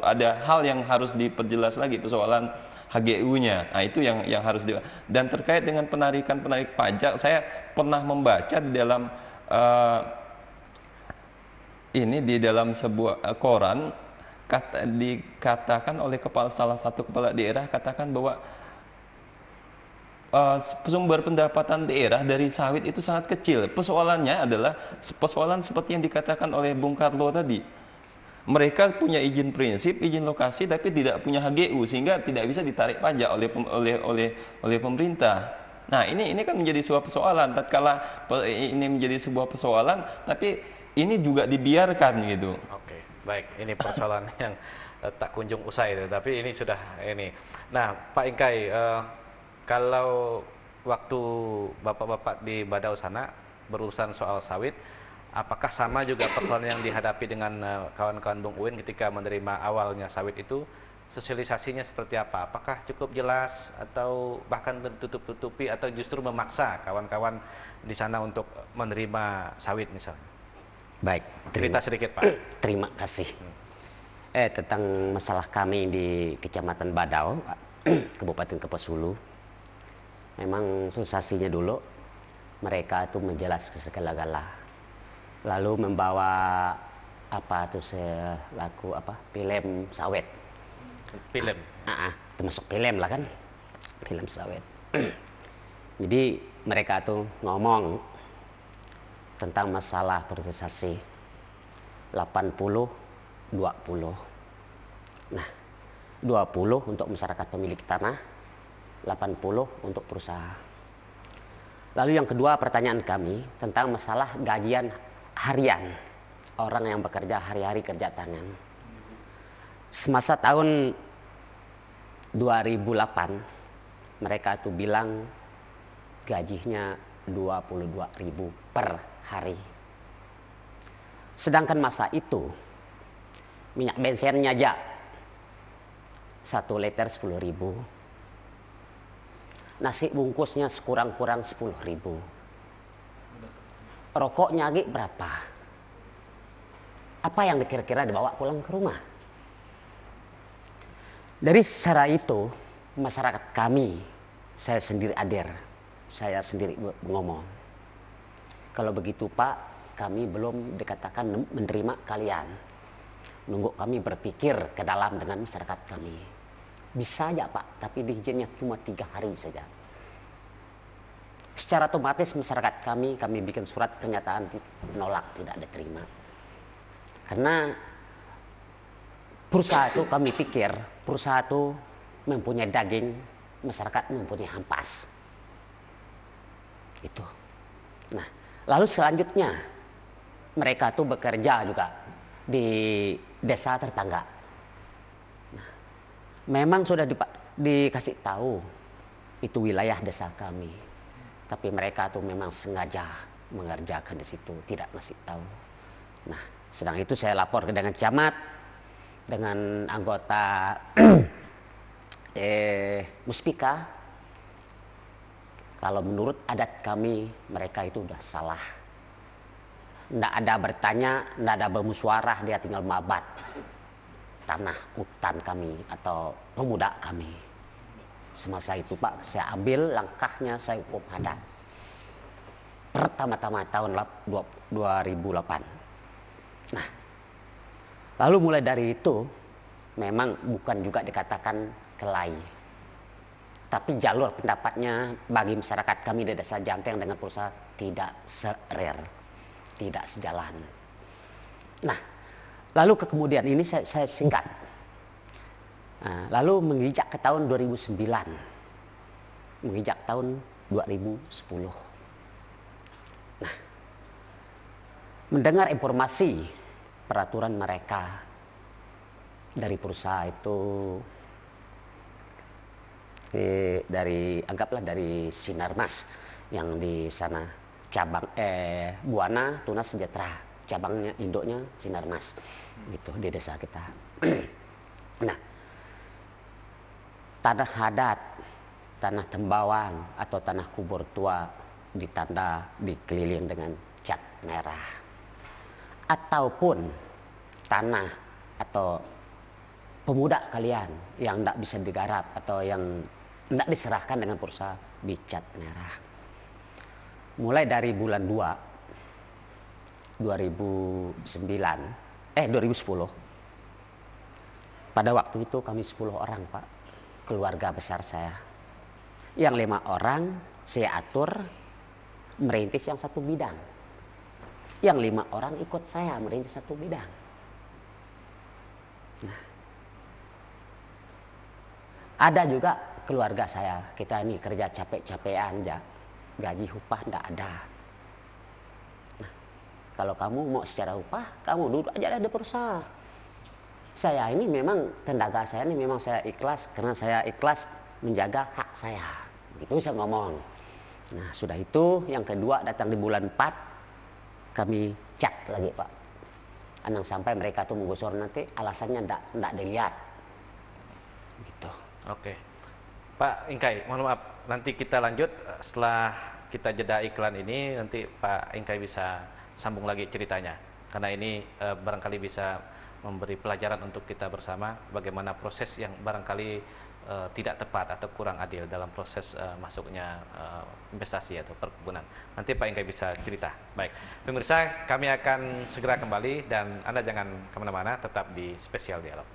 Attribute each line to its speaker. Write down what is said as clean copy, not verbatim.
Speaker 1: ada hal yang harus diperjelas lagi persoalan HGU-nya. Nah, itu yang harus dan terkait dengan penarik pajak, saya pernah membaca di dalam di dalam sebuah koran dikatakan oleh salah satu kepala daerah katakan bahwa sumber pendapatan daerah dari sawit itu sangat kecil. Persoalannya adalah persoalan seperti yang dikatakan oleh Bung Karlo tadi. Mereka punya izin prinsip, izin lokasi, tapi tidak punya HGU sehingga tidak bisa ditarik pajak oleh pemerintah. Nah, ini kan menjadi sebuah persoalan. Tatkala ini menjadi sebuah persoalan, tapi ini juga dibiarkan gitu.
Speaker 2: Oke, baik. Ini persoalan yang tak kunjung usai, tapi ini sudah ini. Nah, Pak Ingkai, kalau waktu bapak-bapak di Badau sana berurusan soal sawit, apakah sama juga persoalan yang dihadapi dengan kawan-kawan Bung Uin ketika menerima awalnya sawit itu? Sosialisasinya seperti apa? Apakah cukup jelas atau bahkan tertutup-tutupi atau justru memaksa kawan-kawan di sana untuk menerima sawit misalnya?
Speaker 3: Baik,
Speaker 2: cerita sedikit Pak.
Speaker 3: Terima kasih. Tentang masalah kami di Kecamatan Badau, Kabupaten Kapuas Hulu, memang sensasinya dulu mereka itu menjelaskan segala-gala. Lalu membawa film sawit.
Speaker 2: Film.
Speaker 3: Termasuk film lah kan, film sawit. Jadi mereka tuh ngomong tentang masalah priorisasi 80-20. Nah, 20 untuk masyarakat pemilik tanah, 80 untuk perusahaan. Lalu yang kedua, pertanyaan kami tentang masalah gajian harian orang yang bekerja hari-hari kerja tangan. Semasa tahun 2008 mereka tuh bilang gajinya 22.000 per hari. Sedangkan masa itu minyak bensinnya aja 1 liter 10.000. Nasi bungkusnya sekurang-kurang 10.000. Rokoknya lagi berapa? Apa yang kira-kira dibawa pulang ke rumah? Dari secara itu, masyarakat kami, saya sendiri saya sendiri ngomong, kalau begitu Pak, kami belum dikatakan menerima kalian. Nunggu kami berpikir ke dalam dengan masyarakat kami. Bisa aja Pak, tapi diizinnya cuma 3 hari saja. Secara otomatis masyarakat kami bikin surat pernyataan menolak, tidak diterima. Karena perusahaan itu kami pikir, perusahaan itu mempunyai daging, masyarakat mempunyai ampas. Itu. Nah, lalu selanjutnya mereka tuh bekerja juga di desa tetangga. Nah, memang sudah dikasih tahu itu wilayah desa kami, tapi mereka tuh memang sengaja mengerjakan di situ, tidak ngasih tahu. Nah, sedang itu saya lapor ke dengan camat, dengan anggota Muspika. Kalau menurut adat kami, mereka itu udah salah. Nggak ada bertanya, nggak ada bermusyawarah, dia tinggal mabat tanah hutan kami atau pemuda kami. Semasa itu Pak, saya ambil langkahnya, saya hukum adat. Pertama-tama tahun 2008. Nah, lalu mulai dari itu, memang bukan juga dikatakan kelahi, tapi jalur pendapatnya bagi masyarakat kami di desa Janteng dengan perusahaan tidak tidak sejalan. Nah, lalu kemudian ini saya singkat. Nah, lalu menginjak ke tahun 2009, menginjak tahun 2010. Nah, mendengar informasi peraturan mereka dari perusahaan itu, anggaplah dari Sinarmas yang di sana cabang Buana Tunas Sejahtera, cabangnya induknya Sinarmas gitu di desa kita. Nah, tanah adat, tanah tembawang atau tanah kubur tua ditanda dikeliling dengan cat merah, ataupun tanah atau pemuda kalian yang tidak bisa digarap atau yang tidak diserahkan dengan pulsa dicat merah. Mulai dari bulan 2 2010, pada waktu itu kami 10 orang Pak, keluarga besar saya. Yang 5 orang saya atur merintis yang satu bidang. Yang 5 orang ikut saya merintis satu bidang. Nah, ada juga keluarga saya, kita ini kerja capek-capekan aja, gaji upah enggak ada. Nah, kalau kamu mau secara upah, kamu duduk aja di perusahaan. Saya ini memang tenaga saya ini memang saya ikhlas karena saya ikhlas menjaga hak saya. Gitu saya ngomong. Nah, sudah itu yang kedua datang di bulan 4 kami chat lagi Pak. Anang sampai mereka tuh menggusur nanti alasannya enggak dilihat. Gitu.
Speaker 2: Oke. Pak Ingkai, mohon maaf, nanti kita lanjut setelah kita jeda iklan ini, nanti Pak Ingkai bisa sambung lagi ceritanya. Karena ini barangkali bisa memberi pelajaran untuk kita bersama bagaimana proses yang barangkali tidak tepat atau kurang adil dalam proses masuknya investasi atau perkebunan. Nanti Pak Ingkai bisa cerita. Baik, pemirsa, kami akan segera kembali dan Anda jangan kemana-mana, tetap di Spesial Dialog.